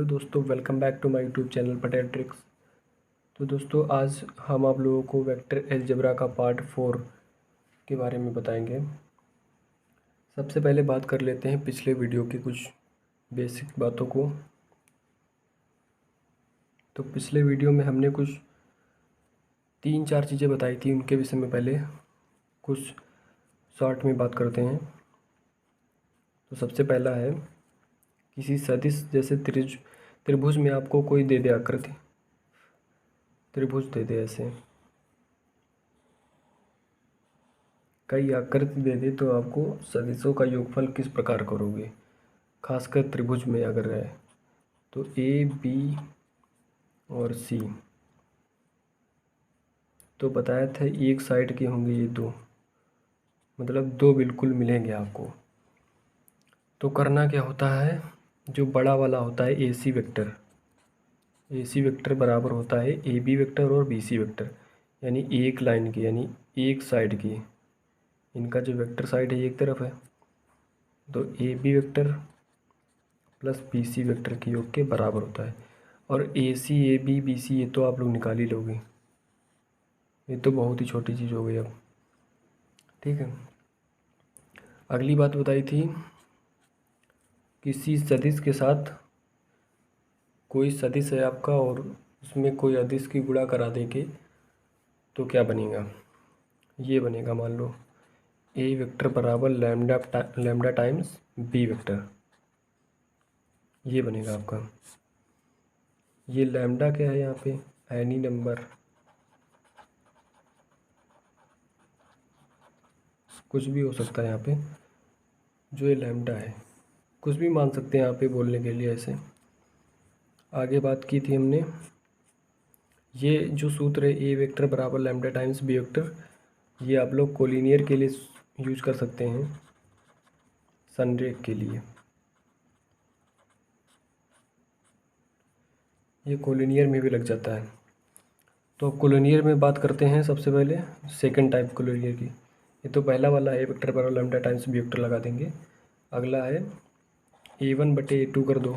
दोस्तों, welcome back to my YouTube channel Patel tricks. तो दोस्तों, आज हम आप लोगों को वेक्टर अलजेब्रा का पार्ट 4 के बारे में बताएंगे। सबसे पहले बात कर लेते हैं पिछले वीडियो की कुछ बेसिक बातों को। तो पिछले वीडियो में हमने कुछ 3-4 चीज़ें बताई थी, उनके विषय में पहले कुछ शॉर्ट में बात करते हैं। तो सबसे पहला है, किसी सदिश जैसे त्रिभुज में आपको कोई दे दे आकृति, त्रिभुज दे दे, ऐसे कई आकृति दे दे तो आपको सदिशों का योगफल किस प्रकार करोगे। खासकर त्रिभुज में अगर है तो ए बी और सी, तो बताया था एक साइड के होंगे ये दो, मतलब दो बिल्कुल मिलेंगे आपको। तो करना क्या होता है, जो बड़ा वाला होता है ए सी वेक्टर बराबर होता है ए बी वेक्टर और बी सी वेक्टर, यानी एक लाइन की, यानी एक साइड की। इनका जो वेक्टर साइड है एक तरफ है, तो A B vector plus B C vector के योग के बराबर होता है। और ए सी ए बी बी सी ये तो आप लोग निकाल ही लोगे, ये तो बहुत ही छोटी चीज़ हो गई अब। ठीक है, अगली बात बताई थी, किसी सदिश के साथ कोई सदिश है आपका और उसमें कोई अदिश की गुणा करा देंगे तो क्या बनेगा। ये बनेगा, मान लो ए वेक्टर बराबर लैम्डा टाइम्स बी वेक्टर, ये बनेगा आपका। ये लैम्डा क्या है, यहाँ पे एनी नंबर, कुछ भी हो सकता है यहाँ पे। जो ये लैम्डा है कुछ भी मान सकते हैं यहाँ पे बोलने के लिए। ऐसे आगे बात की थी हमने, ये जो सूत्र है ए वेक्टर बराबर लैम्डा टाइम्स बी वेक्टर, ये आप लोग कोलिनियर के लिए यूज कर सकते हैं, संरेख के लिए। ये कोलिनियर में भी लग जाता है। तो कोलिनियर में बात करते हैं सबसे पहले सेकंड टाइप कोलिनियर की। ये तो पहला वाला ए वेक्टर बराबर लैम्डा टाइम्स बी वेक्टर लगा देंगे। अगला है A1/A2 कर दो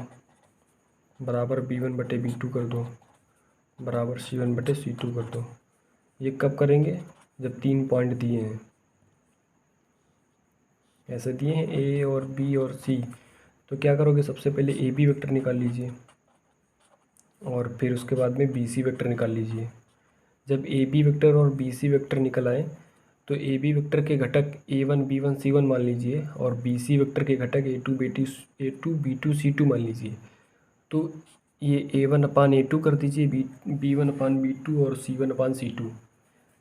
बराबर B1/B2 कर दो बराबर C1/C2 कर दो। ये कब करेंगे, जब 3 पॉइंट दिए हैं, ऐसे दिए हैं ए और बी और सी। तो क्या करोगे, सबसे पहले ए बी वेक्टर निकाल लीजिए और फिर उसके बाद में बी सी वेक्टर निकाल लीजिए। जब ए बी वेक्टर और बी सी वेक्टर निकल आए तो ए बी वेक्टर के घटक A1 B1 C1 मान लीजिए और बी सी वेक्टर के घटक A2 B2 C2 मान लीजिए। तो ये A1/A2 कर दीजिए, B1/B2 और C1/C2।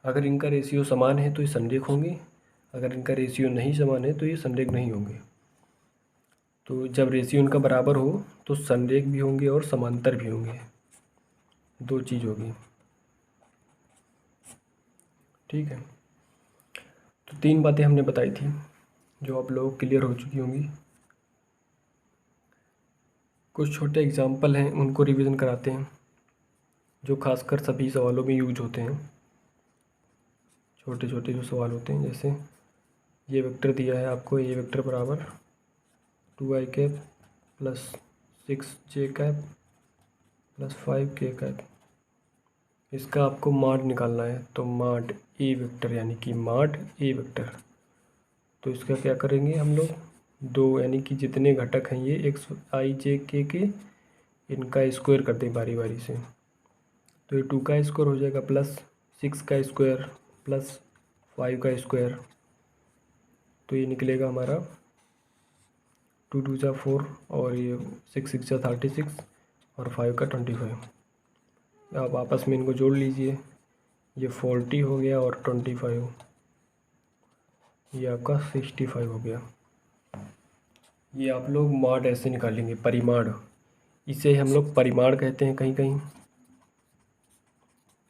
अगर इनका रेशियो समान है तो ये संरेख होंगे, अगर इनका रेशियो नहीं समान है तो ये संरेख नहीं होंगे। तो जब रेशियो इनका बराबर हो तो संरेख भी होंगे और समांतर भी होंगे, दो चीज़ होगी। ठीक है, तो 3 बातें हमने बताई थी जो आप लोग क्लियर हो चुकी होंगी। कुछ छोटे एग्जाम्पल हैं, उनको रिवीजन कराते हैं, जो खासकर सभी सवालों में यूज होते हैं। छोटे छोटे जो सवाल होते हैं, जैसे ये वेक्टर दिया है आपको, ए वेक्टर बराबर 2i cap plus 6j cap plus 5k cap, इसका आपको माड निकालना है। तो माड ए वेक्टर यानी कि माड ए वेक्टर, तो इसका क्या करेंगे हम लोग, दो यानी कि जितने घटक हैं ये xij के इनका स्क्वायर कर दें बारी बारी से। तो ये 2 का स्क्वायर हो जाएगा प्लस 6 का स्क्वायर प्लस 5 का स्क्वायर, तो ये निकलेगा हमारा 2 2 जा 4 और ये 6 6 जा 36 और 5 का 25। आप आपस में इनको जोड़ लीजिए, ये 40 हो गया और 25, ये आपका 65 हो गया। ये आप लोग माड ऐसे निकालेंगे, परिमाण, इसे हम लोग परिमाण कहते हैं कहीं कहीं,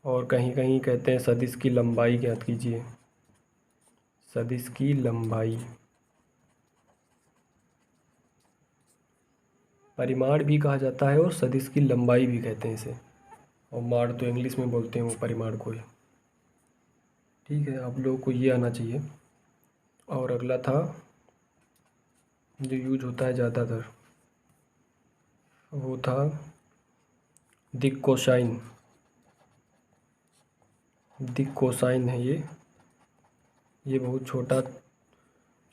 और कहीं कहीं कहते हैं सदिश की लंबाई ज्ञात कीजिए, सदिश की लंबाई। परिमाण भी कहा जाता है और सदिश की लंबाई भी कहते हैं इसे, और माड तो इंग्लिश में बोलते हैं वो परिमाण को ही। ठीक है, आप लोगों को ये आना चाहिए। और अगला था जो यूज होता है ज़्यादातर, वो था दिक कोसाइन। दिक कोसाइन है ये बहुत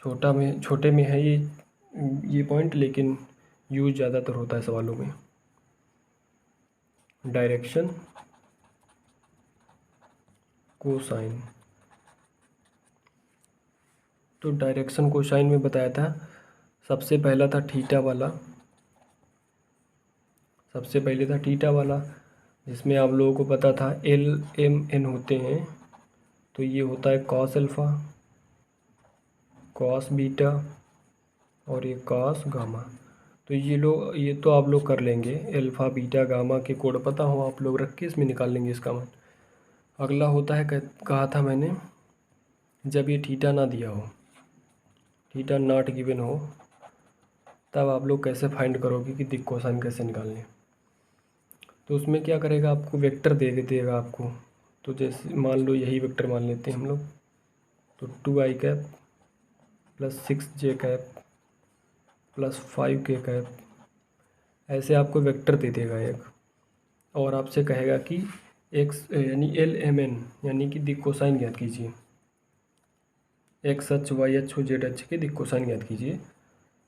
छोटे में है ये पॉइंट, लेकिन यूज ज़्यादातर होता है सवालों में। डायरेक्शन कोसाइन, तो डायरेक्शन कोसाइन में बताया था सबसे पहला था थीटा वाला। सबसे पहले था थीटा वाला, जिसमें आप लोगों को पता था एल एम एन होते हैं। तो ये होता है कॉस अल्फ़ा, कॉस बीटा और ये कॉस गामा। तो ये तो आप लोग कर लेंगे, अल्फ़ा बीटा गामा के कोड पता हो आप लोग, रख के इसमें निकाल लेंगे इसका मान। अगला होता है कहा था मैंने, जब ये थीटा ना दिया हो, थीटा नॉट गिवन हो, तब आप लोग कैसे फाइंड करोगे कि दिक कोसाइन कैसे निकालने। तो उसमें क्या करेगा, आपको वेक्टर दे देगा आपको। तो जैसे मान लो यही वेक्टर मान लेते हैं हम लोग, तो 2i cap plus 6j cap plus 5k cap, ऐसे आपको वेक्टर दे देगा एक। और आपसे कहेगा कि एक्स यानी एल एम एन यानी कि दिक कोसाइन ज्ञात कीजिए, एक्स अक्ष वाई अक्ष और जेड अक्ष के दिक कोसाइन ज्ञात कीजिए।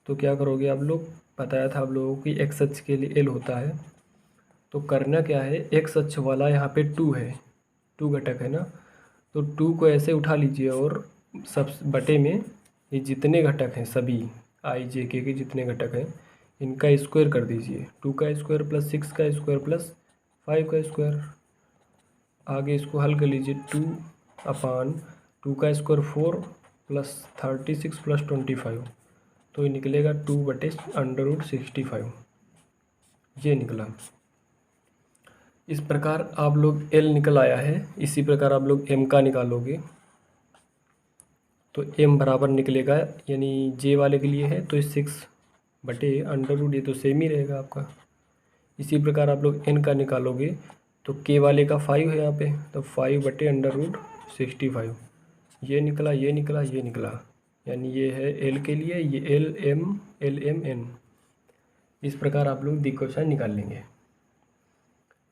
तो क्या करोगे आप लोग, बताया था आप लोगों को कि एक्स अक्ष के लिए एल होता है। तो करना क्या है, एक्स अक्ष वाला यहाँ पे 2 है, 2 घटक है ना, तो 2 को ऐसे उठा लीजिए और सब बटे में ये जितने घटक हैं सभी आई जे के जितने घटक हैं इनका स्क्वायर कर दीजिए। 2 का स्क्वायर प्लस 6 का स्क्वायर प्लस 5 का स्क्वायर। आगे इसको हल कर लीजिए, 2/2 का स्क्वायर 4 प्लस 36 प्लस 25, तो ये निकलेगा 2/√65, ये निकला। इस प्रकार आप लोग एल निकल आया है, इसी प्रकार आप लोग एम का निकालोगे। तो एम बराबर निकलेगा, यानी जे वाले के लिए है तो 6/√, ये तो सेम ही रहेगा आपका। इसी प्रकार आप लोग एन का निकालोगे तो के वाले का 5 है यहाँ पे, तो 5/√65, ये निकला, ये निकला, ये निकला, यानी ये है एल के लिए, ये एल एम एन। इस प्रकार आप लोग दिक कोसाइन निकाल लेंगे।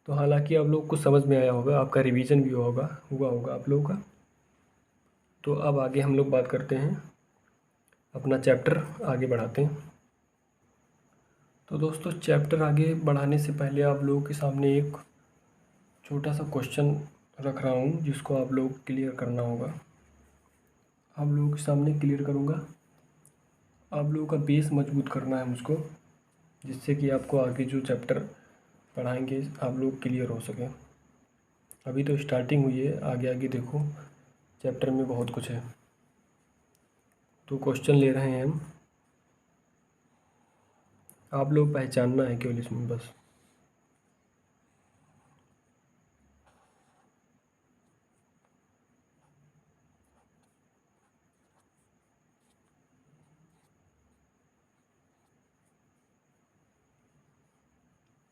तो हालांकि आप लोग को समझ में आया होगा, आपका रिवीजन भी हुआ होगा आप लोगों का। तो अब आगे हम लोग बात करते हैं, अपना चैप्टर आगे बढ़ाते हैं। तो दोस्तों चैप्टर आगे बढ़ाने से पहले आप लोगों के सामने एक छोटा सा क्वेश्चन रख रहा हूँ, जिसको आप लोग क्लियर करना होगा। आप लोगों के सामने क्लियर करूँगा, आप लोगों का बेस मजबूत करना है मुझको, जिससे कि आपको आगे जो चैप्टर पढ़ाएंगे आप लोग क्लियर हो सके। अभी तो स्टार्टिंग हुई है, आगे आगे देखो चैप्टर में बहुत कुछ है। तो क्वेश्चन ले रहे हैं हम, आप लोग पहचानना है केवल इसमें बस।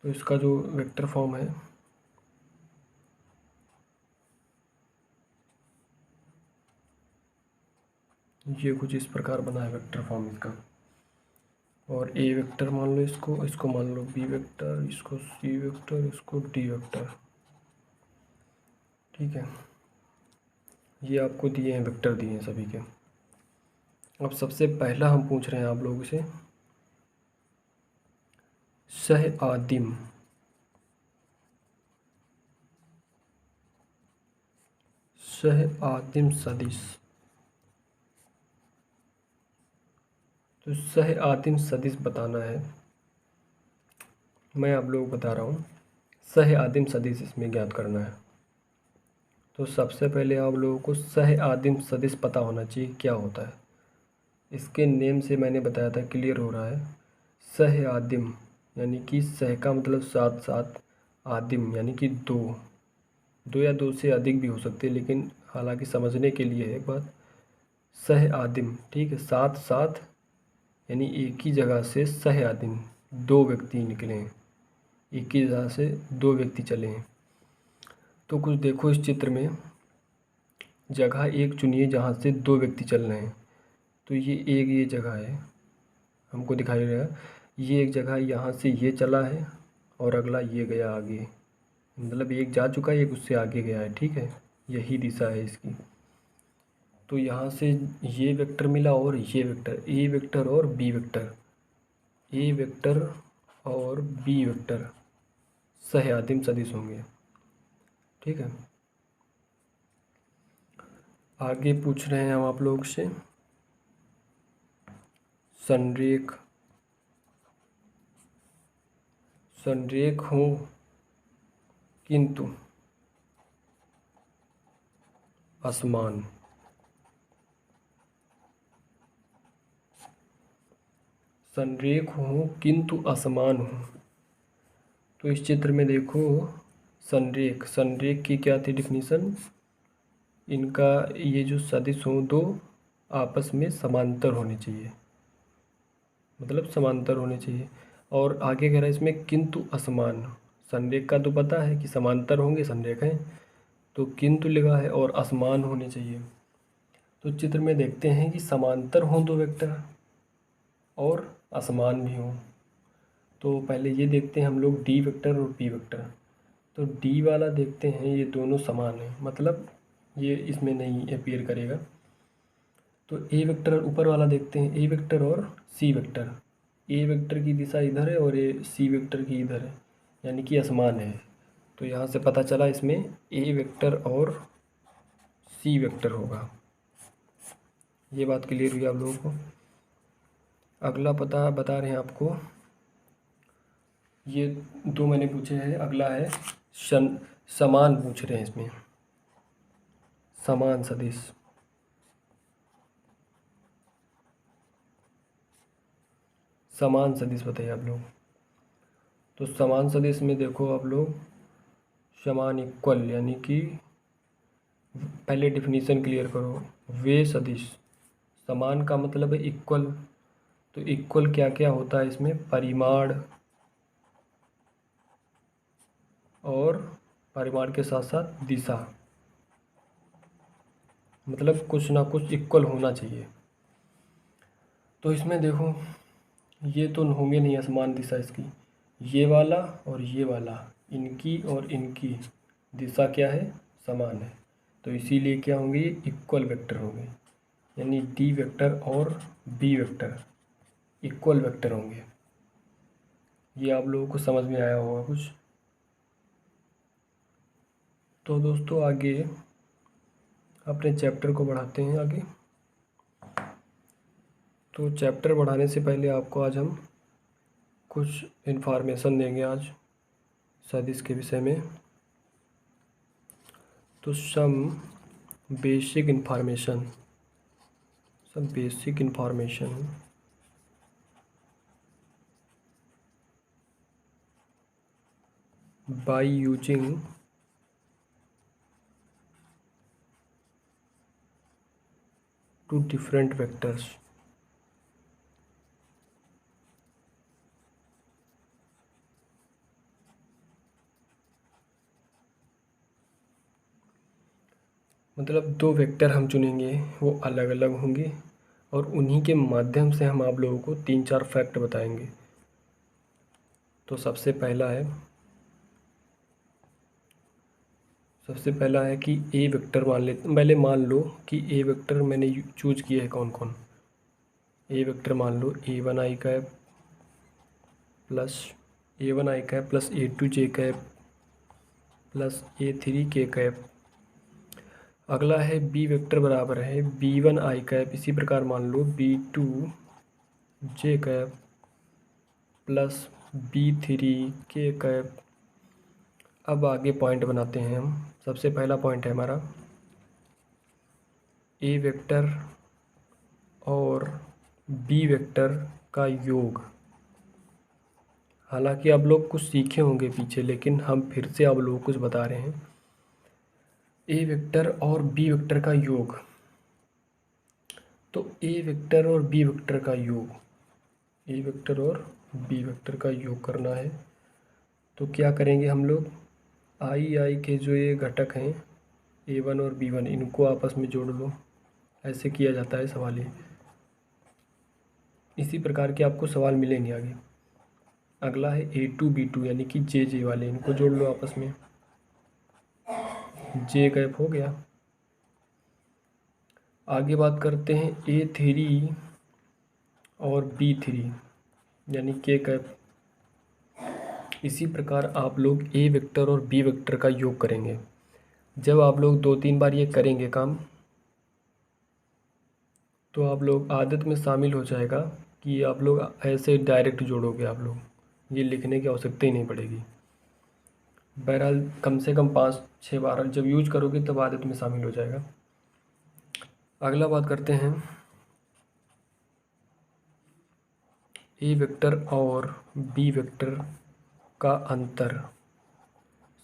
तो इसका जो वेक्टर फॉर्म है, ये कुछ इस प्रकार बना है वेक्टर फॉर्म इसका। और ए वेक्टर मान लो इसको मान लो बी वेक्टर, इसको सी वेक्टर, इसको डी वेक्टर, ठीक है। ये आपको दिए हैं, वेक्टर दिए हैं सभी के। अब सबसे पहला हम पूछ रहे हैं आप लोगों से, सह आदिम सदिश। तो सह आदिम सदिश बताना है, मैं आप लोगों को बता रहा हूँ। सह आदिम सदिश इसमें ज्ञात करना है। तो सबसे पहले आप लोगों को सह आदिम सदिश पता होना चाहिए क्या होता है। इसके नेम से मैंने बताया था, क्लियर हो रहा है। सह आदिम यानी कि सह का मतलब साथ साथ, आदिम यानी कि दो या दो से अधिक भी हो सकते हैं, लेकिन हालांकि समझने के लिए है एक बात, सह आदिम, ठीक है, साथ साथ यानी एक ही जगह से सह आदिम, 2 व्यक्ति निकले हैं, एक ही जगह से 2 व्यक्ति चले हैं। तो कुछ देखो इस चित्र में, जगह एक चुनिए जहाँ से 2 व्यक्ति चल रहे हैं। तो ये जगह है, हमको दिखाई दे रहा है। ये एक जगह यहाँ से ये चला है और अगला ये गया आगे, मतलब एक जा चुका है, एक उससे आगे गया है, ठीक है, यही दिशा है इसकी। तो यहाँ से ये वेक्टर मिला और ये वेक्टर, ए वेक्टर और बी वेक्टर, ए वेक्टर और बी वेक्टर सह-आदिम सदिश होंगे, ठीक है। आगे पूछ रहे हैं हम आप लोग से संरेख, संरेख हो किंतु असमान, संरेख हो किंतु असमान हो। तो इस चित्र में देखो संरेख, संरेख की क्या थी डिफिनीशन, इनका ये जो सदिश हों दो आपस में समांतर होने चाहिए, मतलब समांतर होने चाहिए। और आगे कह रहा है इसमें किंतु असमान, संरेख का तो पता है कि समांतर होंगे संरेख हैं, तो किंतु लिखा है और असमान होने चाहिए। तो चित्र में देखते हैं कि समांतर हों दो वेक्टर और असमान भी हों। तो पहले ये देखते हैं हम लोग डी वेक्टर और पी वेक्टर। तो डी वाला देखते हैं, ये दोनों समान हैं, मतलब ये इसमें नहीं अपीयर करेगा। तो ए वेक्टर ऊपर वाला देखते हैं, ए वेक्टर और सी वेक्टर, ए वेक्टर की दिशा इधर है और ए सी वेक्टर की इधर है, यानी कि असमान है। तो यहाँ से पता चला इसमें ए वेक्टर और सी वेक्टर होगा। ये बात क्लियर हुई आप लोगों को। अगला बता रहे हैं आपको, ये दो मैंने पूछे हैं, अगला है समान पूछ रहे हैं इसमें, समान सदिश। समान सदिश बताइए आप लोग। तो समान सदिश में देखो आप लोग, समान इक्वल, यानी कि पहले डिफिनीशन क्लियर करो। वे सदिश, समान का मतलब है इक्वल, तो इक्वल क्या क्या होता है इसमें, परिमाण और परिमाण के साथ साथ दिशा, मतलब कुछ ना कुछ इक्वल होना चाहिए। तो इसमें देखो ये तो होंगे नहीं असमान दिशा इसकी, ये वाला और ये वाला, इनकी और इनकी दिशा क्या है, समान है। तो इसीलिए क्या होंगे, ये इक्वल वेक्टर होंगे, यानी डी वेक्टर और बी वेक्टर इक्वल वेक्टर होंगे। ये आप लोगों को समझ में आया होगा कुछ। तो दोस्तों आगे अपने चैप्टर को बढ़ाते हैं आगे। तो चैप्टर बढ़ाने से पहले आपको आज हम कुछ इन्फॉर्मेशन देंगे आज सदिश के विषय में। तो some basic information, by using two different vectors। मतलब दो वेक्टर हम चुनेंगे, वो अलग अलग होंगे और उन्हीं के माध्यम से हम आप लोगों को 3-4 फैक्ट बताएंगे। तो सबसे पहला है कि ए वेक्टर पहले मान लो कि ए वेक्टर मैंने चूज किया है कौन कौन। ए वेक्टर मान लो A1 i cap plus A2 j cap plus A3 k cap. अगला है बी वेक्टर बराबर है B1 i कैप, इसी प्रकार मान लो B2 j cap plus B3 k cap. अब आगे पॉइंट बनाते हैं हम। सबसे पहला पॉइंट है हमारा ए वेक्टर और बी वेक्टर का योग। हालांकि आप लोग कुछ सीखे होंगे पीछे, लेकिन हम फिर से आप लोगों को कुछ बता रहे हैं। ए वेक्टर और बी वेक्टर का योग, तो ए वेक्टर और बी वेक्टर का योग, ए वेक्टर और बी वेक्टर का योग करना है। तो क्या करेंगे हम लोग, आई के जो ये घटक हैं A1 और B1, इनको आपस में जोड़ लो। ऐसे किया जाता है सवाल ये। इसी प्रकार के आपको सवाल मिलेंगे आगे। अगला है A2 B2 यानी कि जे वाले, इनको जोड़ लो आपस में, जे कैप हो गया। आगे बात करते हैं A3 और B3 यानी के कैप। इसी प्रकार आप लोग ए वेक्टर और बी वेक्टर का योग करेंगे। जब आप लोग 2-3 बार ये करेंगे काम, तो आप लोग आदत में शामिल हो जाएगा कि आप लोग ऐसे डायरेक्ट जोड़ोगे, आप लोग ये लिखने की आवश्यकता ही नहीं पड़ेगी। बहरहाल कम से कम 5-6 बार जब यूज करोगे तब आदत में शामिल हो जाएगा। अगला बात करते हैं ए वेक्टर और बी वेक्टर का अंतर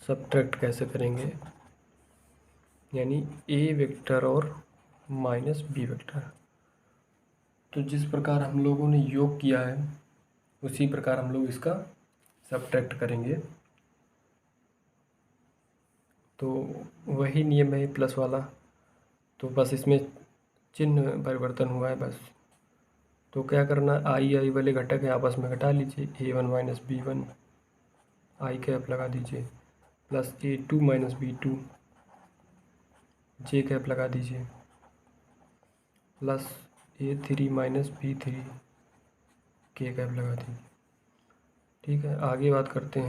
सब्ट्रैक्ट कैसे करेंगे, यानी ए वेक्टर और माइनस बी वेक्टर। तो जिस प्रकार हम लोगों ने योग किया है उसी प्रकार हम लोग इसका सब्ट्रैक्ट करेंगे। तो वही नियम है प्लस वाला, तो बस इसमें चिन्ह परिवर्तन हुआ है बस। तो क्या करना, आई वाले घटक है आपस में घटा लीजिए, A1 माइनस B1 आई कैप लगा दीजिए, प्लस A2 माइनस B2 जे कैप लगा दीजिए, प्लस A3 माइनस B3 के कैप लगा दीजिए। ठीक है, आगे बात करते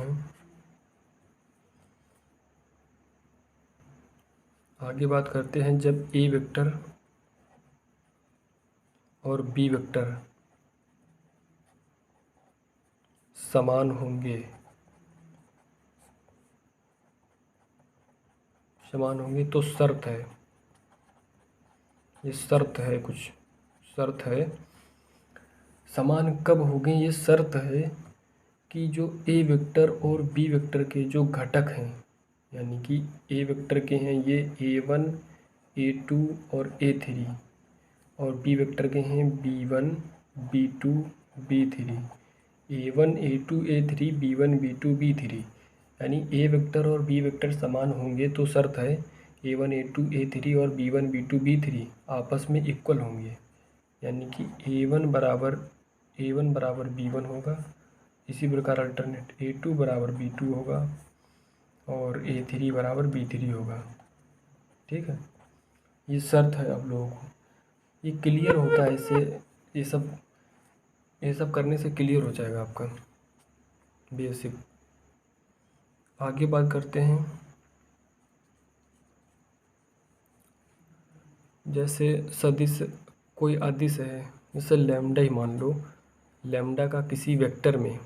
हैं। जब ए वेक्टर और बी वेक्टर समान होंगे तो शर्त है, ये शर्त है, कुछ शर्त है। समान कब होंगे, ये शर्त है कि जो ए वेक्टर और बी वेक्टर के जो घटक हैं, यानी कि ए वेक्टर के हैं ये A1 A2 और A3, और बी वेक्टर के हैं B1 B2 B3, A1 A2 A3 B1 B2 B3, यानी ए वेक्टर और बी वेक्टर समान होंगे तो शर्त है A1 A2 A3 और B1 B2 B3 आपस में इक्वल होंगे, यानी कि A1 बराबर B1 होगा। इसी प्रकार अल्टरनेट A2 बराबर B2 होगा और A3 बराबर B3 होगा। ठीक है, ये शर्त है आप लोगों को, ये क्लियर होता है इससे, ये सब करने से क्लियर हो जाएगा आपका बेसिक। आगे बात करते हैं, जैसे सदिश कोई अदिश है, जैसे लैम्डा ही मान लो, लैम्डा का किसी वेक्टर में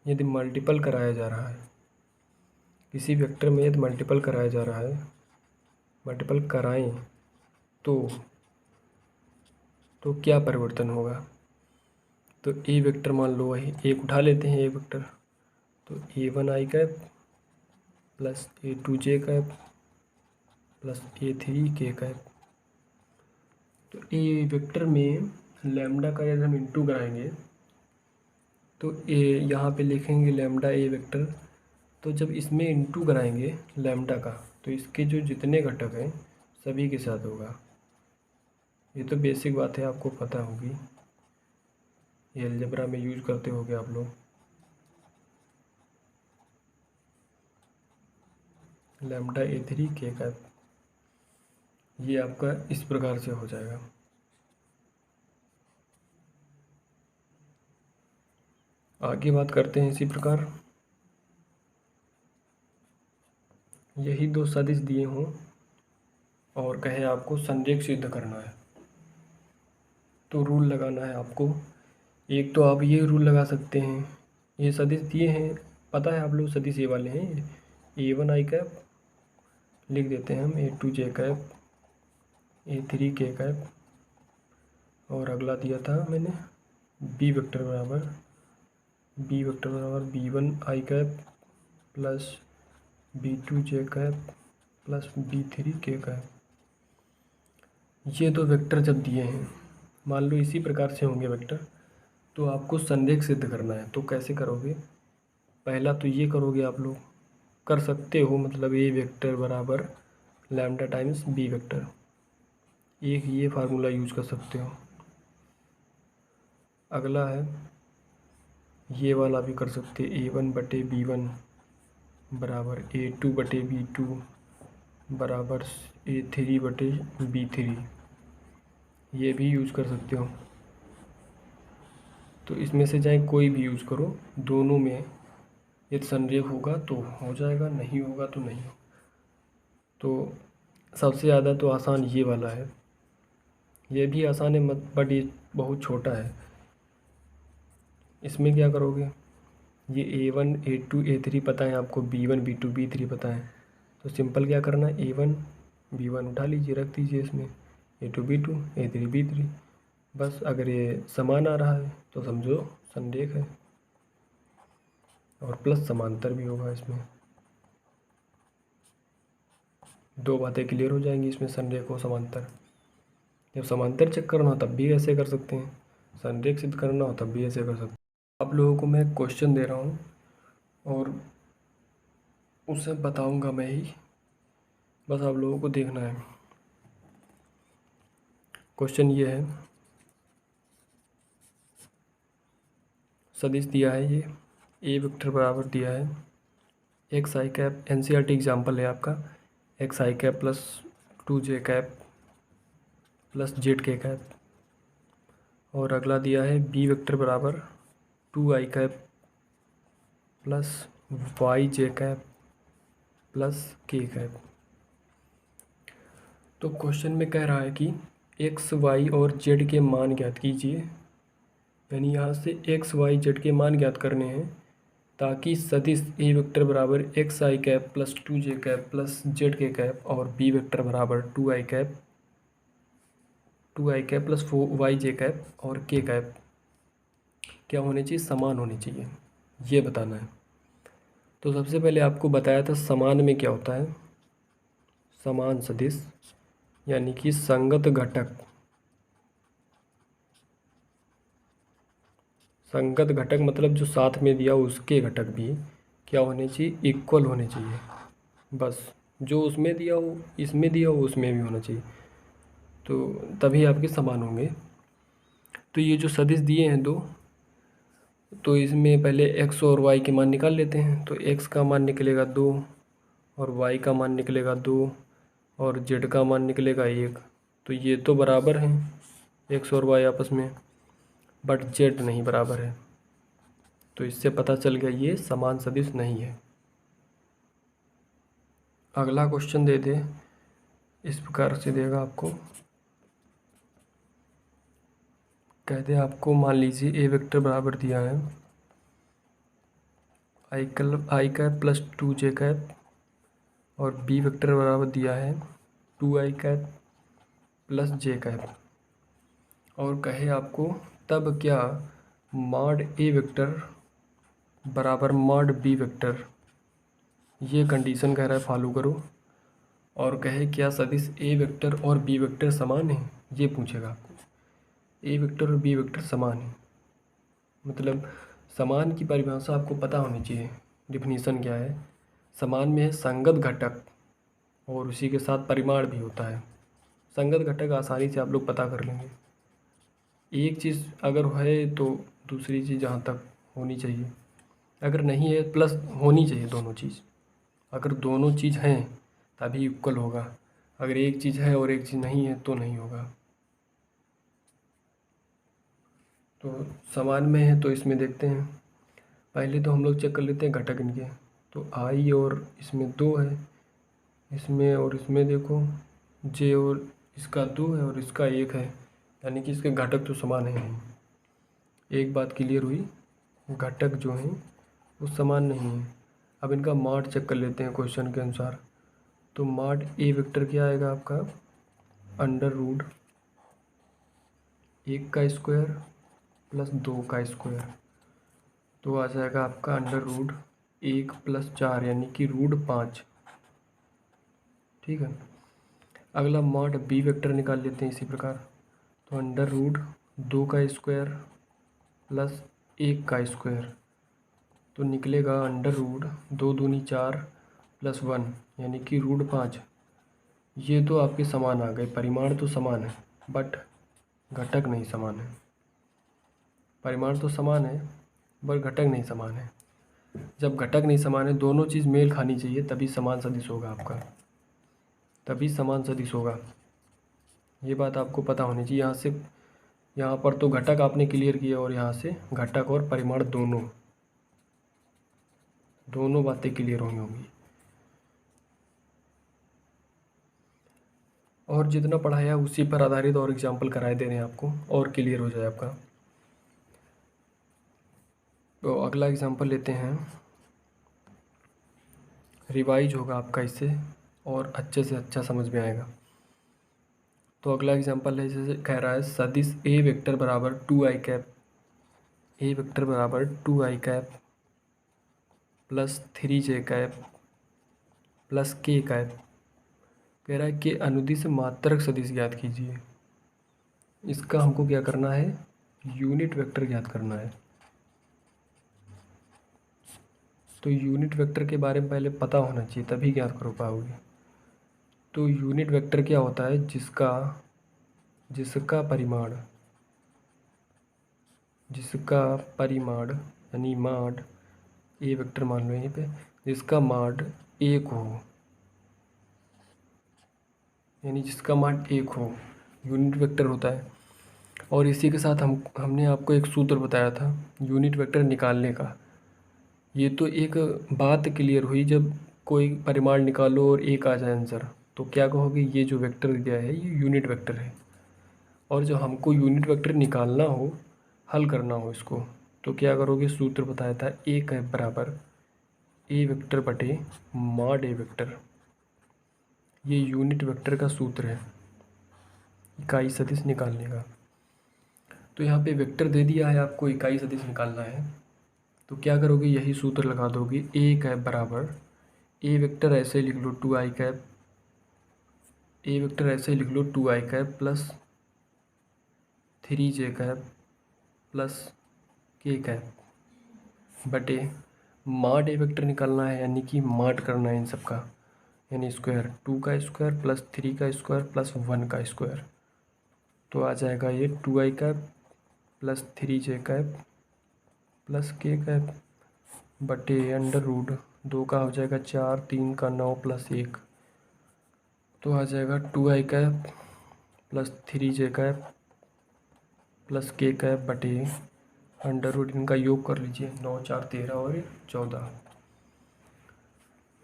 यदि मल्टीपल कराया जा रहा है, किसी वेक्टर में यदि मल्टीपल कराया जा रहा है, मल्टीपल कराएं तो क्या परिवर्तन होगा। तो ए वेक्टर मान लो, वही एक उठा लेते हैं ए वेक्टर, तो A1 आई कैप प्लस A2 जे कैप प्लस A3 के कैप। तो ए वेक्टर में लैम्डा का यदि हम इंटू कराएंगे तो ए यहाँ पे लिखेंगे लैम्डा ए वेक्टर, तो जब इसमें इंटू कराएंगे लैम्डा का तो इसके जो जितने घटक हैं सभी के साथ होगा। ये तो बेसिक बात है, आपको पता होगी, ये अलजेब्रा में यूज करते होगे आप लोग। लैम्डा A3 के कैप, ये आपका इस प्रकार से हो जाएगा। आगे बात करते हैं इसी प्रकार, यही दो सदिश दिए हों और कहे आपको संरेख सिद्ध करना है, तो रूल लगाना है आपको। एक तो आप ये रूल लगा सकते हैं, ये सदिश दिए हैं, पता है आप लोग सदिश ये वाले हैं, A1 आई कैप लिख देते हैं हम, A2 जे कैप, A3 के कैप, और अगला दिया था मैंने बी वेक्टर बराबर B1 आई कैप प्लस B2 जे कैप प्लस B3 के कैप। ये दो वेक्टर जब दिए हैं, मान लो इसी प्रकार से होंगे वेक्टर, तो आपको संरेख सिद्ध करना है। तो कैसे करोगे, पहला तो ये करोगे, आप लोग कर सकते हो, मतलब ए वेक्टर बराबर लैम्डा टाइम्स बी वेक्टर। एक ये फार्मूला यूज कर सकते हो। अगला है ये वाला भी कर सकते, A1/B1 बराबर A2/B2 बराबर A3/B3, ये भी यूज कर सकते हो। तो इसमें से चाहे कोई भी यूज़ करो, दोनों में यदि संरेख होगा तो हो जाएगा, नहीं होगा तो नहीं हो। तो सबसे ज़्यादा तो आसान ये वाला है, ये भी आसान है मत, बट ये बहुत छोटा है। इसमें क्या करोगे, ये A1 A2 A3 पता है आपको, B1 B2 B3 पता है, तो सिंपल क्या करना है, A1 B1 उठा लीजिए, रख दीजिए इसमें, A2 B2 A3 B3। बस अगर ये समान आ रहा है तो समझो संरेख है, और प्लस समांतर भी होगा इसमें। दो बातें क्लियर हो जाएंगी इसमें, संरेख और समांतर। जब समांतर चेक करना हो तब भी ऐसे कर सकते हैं, संरेख सिद्ध करना हो तब भी ऐसे कर सकते हैं। आप लोगों को मैं क्वेश्चन दे रहा हूँ और उसे बताऊँगा मैं ही, बस आप लोगों को देखना है। क्वेश्चन ये है, सदिश दिया है, ये ए वेक्टर बराबर दिया है X I cap, NCERT example है आपका, X I cap plus 2j cap plus Z K cap. और अगला दिया है बी वेक्टर बराबर 2i cap plus Y J cap plus K cap. तो क्वेश्चन में कह रहा है कि एक्स वाई और जेड के मान ज्ञात कीजिए, यानी यहाँ से एक्स वाई जेड के मान ज्ञात करने हैं, ताकि सदिश ए वेक्टर बराबर X I cap plus 2j cap plus Z K cap और बी वेक्टर बराबर 2i कैप प्लस 4y जे कैप और के कैप क्या होने चाहिए, समान होने चाहिए, ये बताना है। तो सबसे पहले आपको बताया था समान में क्या होता है, समान सदिश यानी कि संगत घटक, संगत घटक मतलब जो साथ में दिया उसके घटक भी क्या होने चाहिए, इक्वल होने चाहिए। बस जो उसमें दिया हो इसमें दिया हो उसमें भी होना चाहिए, तो तभी आपके समान होंगे। तो ये जो सदिश दिए हैं दो, तो इसमें पहले x और y के मान निकाल लेते हैं। तो x का मान निकलेगा 2 और y का मान निकलेगा 2 और z का मान निकलेगा 1। तो ये तो बराबर हैं x और y आपस में, बट z नहीं बराबर है, तो इससे पता चल गया ये समान सदिश नहीं है। अगला क्वेश्चन दे दे, इस प्रकार से देगा आपको, कहते हैं आपको, मान लीजिए ए वेक्टर बराबर दिया है आई कैप प्लस 2j कैप और बी वेक्टर बराबर दिया है 2i cap plus j cap, और कहे आपको तब क्या मॉड ए वेक्टर बराबर मॉड बी वेक्टर, ये कंडीशन कह रहा है फॉलो करो। और कहे क्या सदिश ए वेक्टर और बी वेक्टर समान है, ये पूछेगा आपको। ए वेक्टर और बी वेक्टर समान है मतलब समान की परिभाषा आपको पता होनी चाहिए, डिफिनीसन क्या है। समान में है संगत घटक और उसी के साथ परिमाण भी होता है। संगत घटक आसानी से आप लोग पता कर लेंगे, एक चीज़ अगर है तो दूसरी चीज़ जहाँ तक होनी चाहिए, अगर नहीं है प्लस होनी चाहिए दोनों चीज़। अगर दोनों चीज़ हैं तभी इक्वल होगा, अगर एक चीज़ है और एक चीज़ नहीं है तो नहीं होगा। तो समान में है तो इसमें देखते हैं, पहले तो हम लोग चेक कर लेते हैं घटक इनके। तो आई और इसमें 2 है, इसमें और इसमें देखो जे और इसका 2 है और इसका 1 है, यानी कि इसके घटक तो समान है नहीं। एक बात क्लियर हुई, घटक जो हैं वो समान नहीं है। अब इनका मॉड चेक कर लेते हैं क्वेश्चन के अनुसार। तो मॉड ए वेक्टर क्या आएगा आपका, अंडर रूट 1 का स्क्वायर प्लस 2 का स्क्वायर, तो आ जाएगा आपका अंडर रूट 1 प्लस 4 यानी कि रूट 5। ठीक है, अगला मॉड बी वेक्टर निकाल लेते हैं इसी प्रकार। तो अंडर रूट 2 का स्क्वायर प्लस 1 का स्क्वायर, तो निकलेगा अंडर रूट 2 दूनी 4 प्लस 1 यानी कि रूट 5। ये तो आपके समान आ गए, परिमाण तो समान है बट घटक नहीं समान है। परिमाण तो समान है पर घटक नहीं समान है। जब घटक नहीं समान है, दोनों चीज़ मेल खानी चाहिए, तभी समान सदिश होगा आपका, तभी समान सदिश होगा। ये बात आपको पता होनी चाहिए। यहाँ से यहाँ पर तो घटक आपने क्लियर किया और यहाँ से घटक और परिमाण दोनों बातें क्लियर हुई होंगी। और जितना पढ़ाया उसी पर आधारित और एग्जाम्पल कराए दे रहे हैं आपको, और क्लियर हो जाए आपका। तो अगला एग्जाम्पल लेते हैं, रिवाइज होगा आपका इससे और अच्छे से अच्छा समझ में आएगा। तो अगला एग्जाम्पल है, जैसे कह रहा है सदिश ए वेक्टर बराबर 2i कैप, ए वेक्टर बराबर 2i cap plus 3j cap plus k cap. कह रहा है कि अनुदिश मात्रक सदिश ज्ञात कीजिए। इसका हमको क्या करना है, यूनिट वेक्टर ज्ञात करना है। तो यूनिट वेक्टर के बारे में पहले पता होना चाहिए, तभी ज्ञात कर पाओगे। तो यूनिट वेक्टर क्या होता है, जिसका परिमाण यानी माड, ए वेक्टर मान लो यहीं पे, जिसका माड 1 हो, यानी जिसका मान 1 हो, यूनिट वेक्टर होता है। और इसी के साथ हमने आपको एक सूत्र बताया था यूनिट वेक्टर निकालने का। ये तो एक बात क्लियर हुई, जब कोई परिमाण निकालो और 1 आ जाए आंसर, तो क्या कहोगे, ये जो वेक्टर दिया है ये यूनिट वेक्टर है। और जो हमको यूनिट वेक्टर निकालना हो, हल करना हो इसको, तो क्या करोगे, सूत्र बताया था ए कैप बराबर ए वेक्टर बटे मॉड ए वेक्टर। ये यूनिट वेक्टर का सूत्र है इकाई सदिश निकालने का। तो यहाँ पे वेक्टर दे दिया है आपको, इकाई सदिश निकालना है, तो क्या करोगे, यही सूत्र लगा दोगे, ए कैप बराबर ए वेक्टर ऐसे लिख लो 2i कैप, ए वेक्टर ऐसे लिख लो 2i cap plus 3j cap plus k cap बटे मॉड ए वेक्टर निकालना है, यानी कि मॉड करना है इन सब का, यानी स्क्वायर, 2 का स्क्वायर प्लस 3 का स्क्वायर प्लस 1 का स्क्वायर। तो आ जाएगा ये 2i cap plus 3j cap plus k cap बटे अंडर रूट 2 का हो जाएगा 4, 3 का 9 प्लस 1। तो आ जाएगा 2i cap plus 3j cap plus k cap बटे अंडर रूट, इनका योग कर लीजिए, 9 4 13 और 14।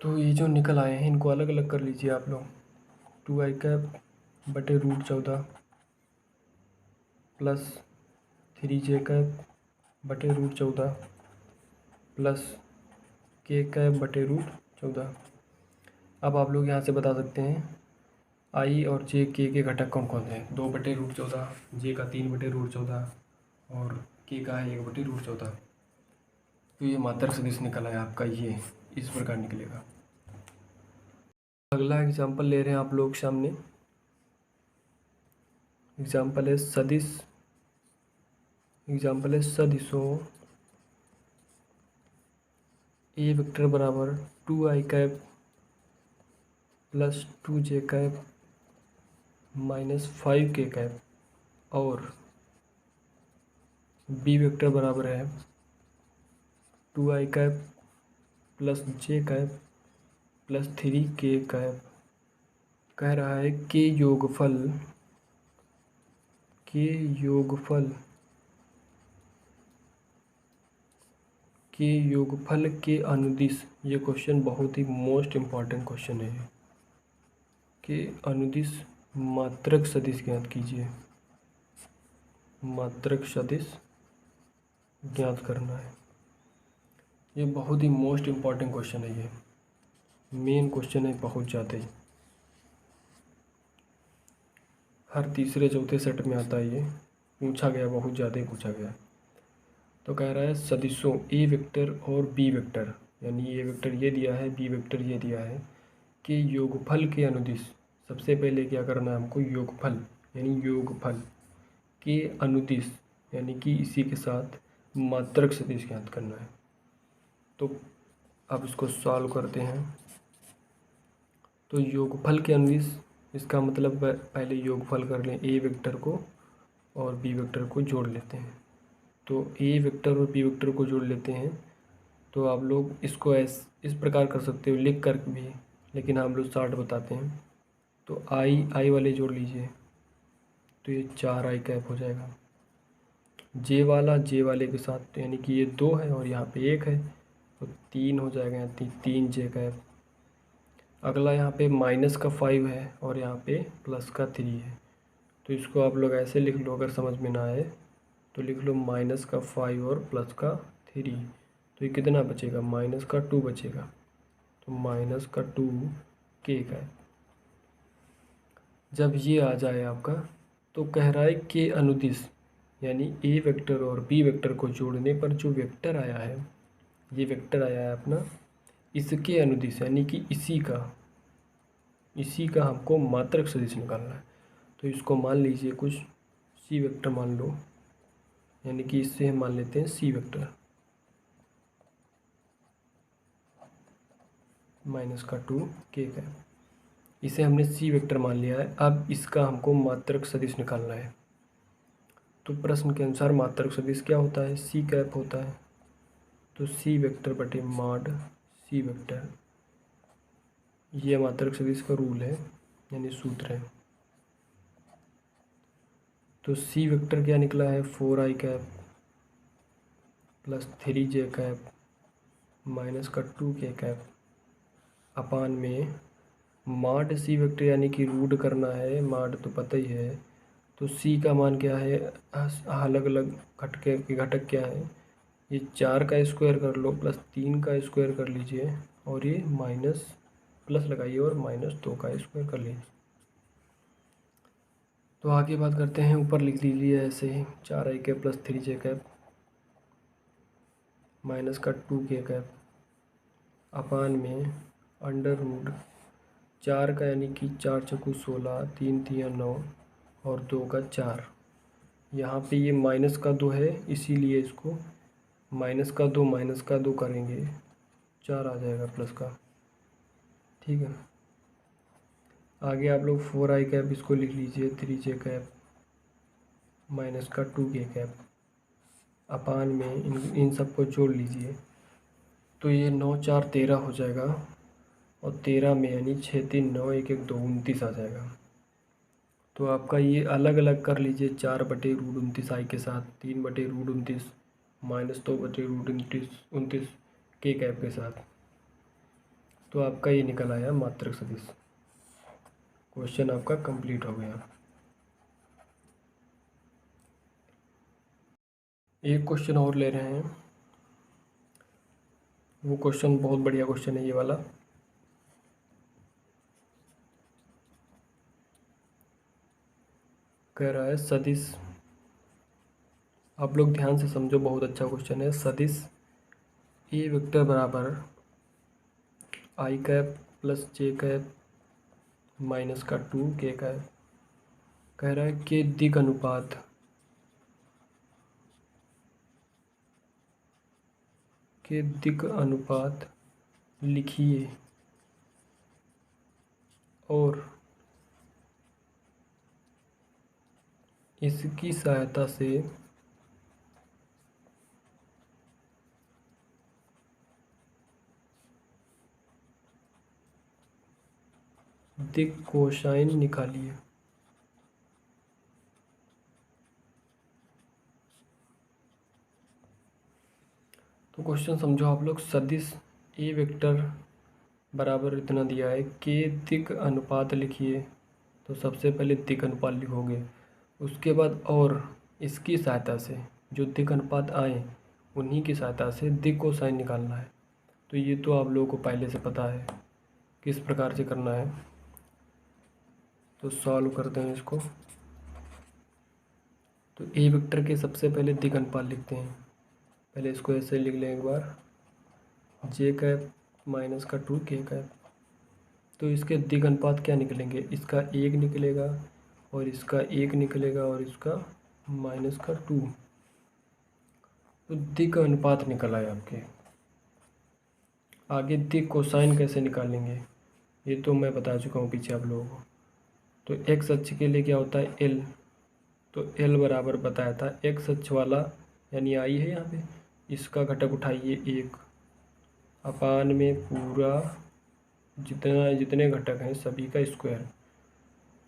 तो ये जो निकल आए हैं इनको अलग अलग कर लीजिए आप लोग। 2i कैप बटे रूट 14 प्लस 3j कैप बटे रूट 14 प्लस k कैप बटे रूट 14। अब आप लोग यहाँ से बता सकते हैं आई और जे के घटक कौन कौन से हैं, 2 बटे रूट 14, जे का 3 बटे रूट 14 और के का है 1 बटे रूट 14। तो ये मात्रक सदिश निकल आया आपका, ये इस प्रकार निकलेगा। अगला एग्जाम्पल ले रहे हैं आप लोग सामने, एग्जाम्पल है सदिशों ए वेक्टर बराबर 2i cap plus 2j cap minus 5k cap और बी वेक्टर बराबर है 2i cap plus j cap plus 3k cap. कह रहा है के योगफल के अनुदिश, ये क्वेश्चन बहुत ही मोस्ट इम्पॉर्टेंट क्वेश्चन है, कि अनुदिश मात्रक सदिश ज्ञात कीजिए। मात्रक सदिश ज्ञात करना है, ये बहुत ही मोस्ट इम्पॉर्टेंट क्वेश्चन है, ये मेन क्वेश्चन है बहुत ज़्यादा ही, हर तीसरे चौथे सेट में आता है, ये पूछा गया, बहुत ज़्यादा ही पूछा गया। तो कह रहा है सदिशों ए वेक्टर और बी वेक्टर, यानी ए वेक्टर ये दिया है, बी वेक्टर ये दिया है, कि योगफल के अनुदिश, सबसे पहले क्या करना है हमको, योगफल यानी योगफल के अनुदिश, यानी कि इसी के साथ मात्रक सदिश ज्ञात करना है। तो अब इसको सॉल्व करते हैं। तो योगफल के अनुदिश इसका मतलब पहले योगफल कर लें ए वेक्टर को और बी वेक्टर को जोड़ लेते हैं। तो ए वेक्टर और बी वेक्टर को जोड़ लेते हैं, तो आप लोग इसको इस प्रकार कर सकते हो लिख कर भी, लेकिन हम लोग शार्ट बताते हैं। तो आई वाले जोड़ लीजिए, तो ये 4i कैप हो जाएगा। जे वाले के साथ, तो यानी कि ये 2 है और यहाँ पे 1 है, तो 3 हो जाएगा, यहाँ 3j कैप। अगला यहाँ पे -5 है और यहाँ पे +3 है, तो इसको आप लोग ऐसे लिख लो, अगर समझ में ना आए तो लिख लो -5 और +3। तो ये कितना बचेगा, -2 बचेगा, तो -2k। जब ये आ जाए आपका, तो कह रहा है के अनुदिश, यानी ए वेक्टर और बी वेक्टर को जोड़ने पर जो वेक्टर आया है, ये वेक्टर आया है अपना, इसके अनुदिश यानी कि इसी का हमको मात्रक सदिश निकालना है। तो इसको मान लीजिए कुछ सी वेक्टर मान लो, यानी कि इससे हम मान लेते हैं सी वेक्टर -2k। इसे हमने सी वेक्टर मान लिया है। अब इसका हमको मात्रक सदिश निकालना है। तो प्रश्न के अनुसार मात्रक सदिश क्या होता है, सी कैप होता है। तो सी वेक्टर बटे मॉड सी वेक्टर, ये मात्रक सदिश का रूल है, यानी सूत्र है। तो सी वेक्टर क्या निकला है, 4i cap +3j cap -2k cap upon में मॉड सी वेक्टर, यानी कि रूट करना है, मॉड तो पता ही है। तो सी का मान क्या है, अलग अलग घटक क्या है, ये 4 का स्क्वायर कर लो +3 का स्क्वायर कर लीजिए, और ये माइनस प्लस लगाइए और -2 का स्क्वायर कर लीजिए। तो आगे बात करते हैं, ऊपर लिख लीजिए ऐसे ही 4i cap +3j cap -2k cap upon में अंडर रूट 4 का, यानी कि 4 चौकू 16, 3 तिया 9 और 2 का 4। यहाँ पे ये -2 है, इसीलिए इसको -2 करेंगे, 4 आ जाएगा प्लस का। ठीक है, आगे आप लोग 4i कैप इसको लिख लीजिए 3j cap -2k cap upon में इन सबको जोड़ लीजिए, तो ये 9 4 13 हो जाएगा, और 13 में यानी 6 3 9 1 1 2 29 आ जाएगा। तो आपका ये अलग अलग कर लीजिए, 4/√29 आई के साथ, 3/√29 -2/√29 के कैप के साथ। तो आपका ये निकल आया मात्रक सदिश। क्वेश्चन आपका कंप्लीट हो गया। एक क्वेश्चन और ले रहे हैं, वो क्वेश्चन बहुत बढ़िया क्वेश्चन है ये वाला। कह रहा है सदिश, आप लोग ध्यान से समझो, बहुत अच्छा क्वेश्चन है। सदिश ए वेक्टर बराबर i cap +j cap -2k cap, कह रहा है कि दिक् अनुपात लिखिए और इसकी सहायता से दिक् कोसाइन निकालिए। तो क्वेश्चन समझो आप लोग, सदिश ए वेक्टर बराबर इतना दिया है कि दिक् अनुपात लिखिए। तो सबसे पहले दिक् अनुपात लिखोगे, उसके बाद और इसकी सहायता से जो दिक् अनुपात आए उन्हीं की सहायता से दिक् कोसाइन निकालना है। तो ये तो आप लोगों को पहले से पता है किस प्रकार से करना है। तो सॉल्व करते हैं इसको। तो ए वेक्टर के सबसे पहले दिक् अनुपात लिखते हैं। पहले इसको ऐसे लिख लें एक बार, j कैप -2k कैप। तो इसके दिक् अनुपात क्या निकलेंगे, इसका 1 निकलेगा और इसका 1 निकलेगा और इसका -2। तो दिक् अनुपात निकल आए आपके। आगे दिक् कोसाइन कैसे निकालेंगे, ये तो मैं बता चुका हूँ पीछे आप लोगों को। तो एक्स अक्ष के लिए क्या होता है एल, तो एल बराबर बताया था एक्स अक्ष वाला यानी आई है यहाँ पे, इसका घटक उठाइए 1 अपान में पूरा जितने घटक हैं सभी का स्क्वायर,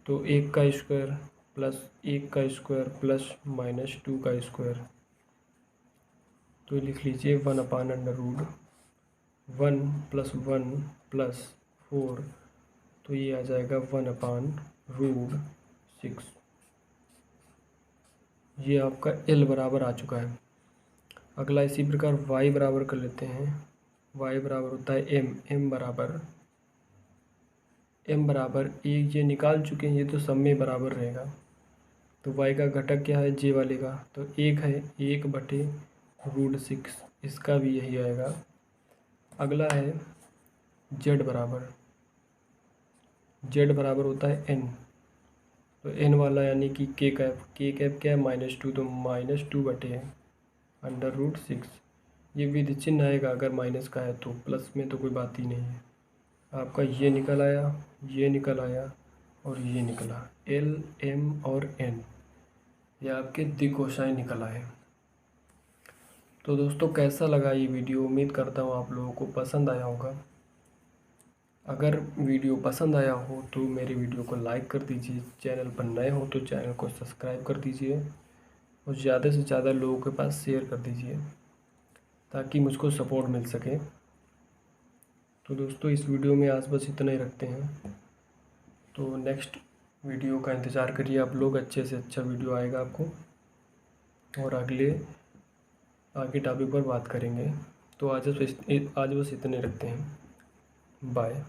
तो 1 का स्क्वायर प्लस 1 का स्क्वायर प्लस -2 का स्क्वायर, तो लिख लीजिए 1 अपान अंडर रूट 1 + 1 + 4, तो ये आ जाएगा 1 अपान रूट 6। ये आपका एल बराबर आ चुका है। अगला इसी प्रकार वाई बराबर कर लेते हैं। वाई बराबर होता है एम बराबर एक, ये निकाल चुके हैं, ये तो सब में बराबर रहेगा। तो वाई का घटक क्या है जे वाले का, तो 1 है, 1/√6, इसका भी यही आएगा। अगला है जेड बराबर होता है एन, तो एन वाला यानी कि के कैप क्या है -2, तो -2/√6। ये विधि चिन्ह आएगा अगर माइनस का है, तो प्लस में तो कोई बात ही नहीं है। आपका ये निकल आया, ये निकल आया और ये निकला, एल एम और एन, ये आपके दिक्कोसाइन निकल आए। तो दोस्तों कैसा लगा ये वीडियो, उम्मीद करता हूँ आप लोगों को पसंद आया होगा। अगर वीडियो पसंद आया हो तो मेरे वीडियो को लाइक कर दीजिए, चैनल पर नए हो तो चैनल को सब्सक्राइब कर दीजिए और ज़्यादा से ज़्यादा लोगों के पास शेयर कर दीजिए ताकि मुझको सपोर्ट मिल सके। तो दोस्तों इस वीडियो में आज बस इतना ही रखते हैं, तो नेक्स्ट वीडियो का इंतज़ार करिए आप लोग, अच्छे से अच्छा वीडियो आएगा आपको और आगे टॉपिक पर बात करेंगे। तो आज बस इतने रखते हैं, बाय।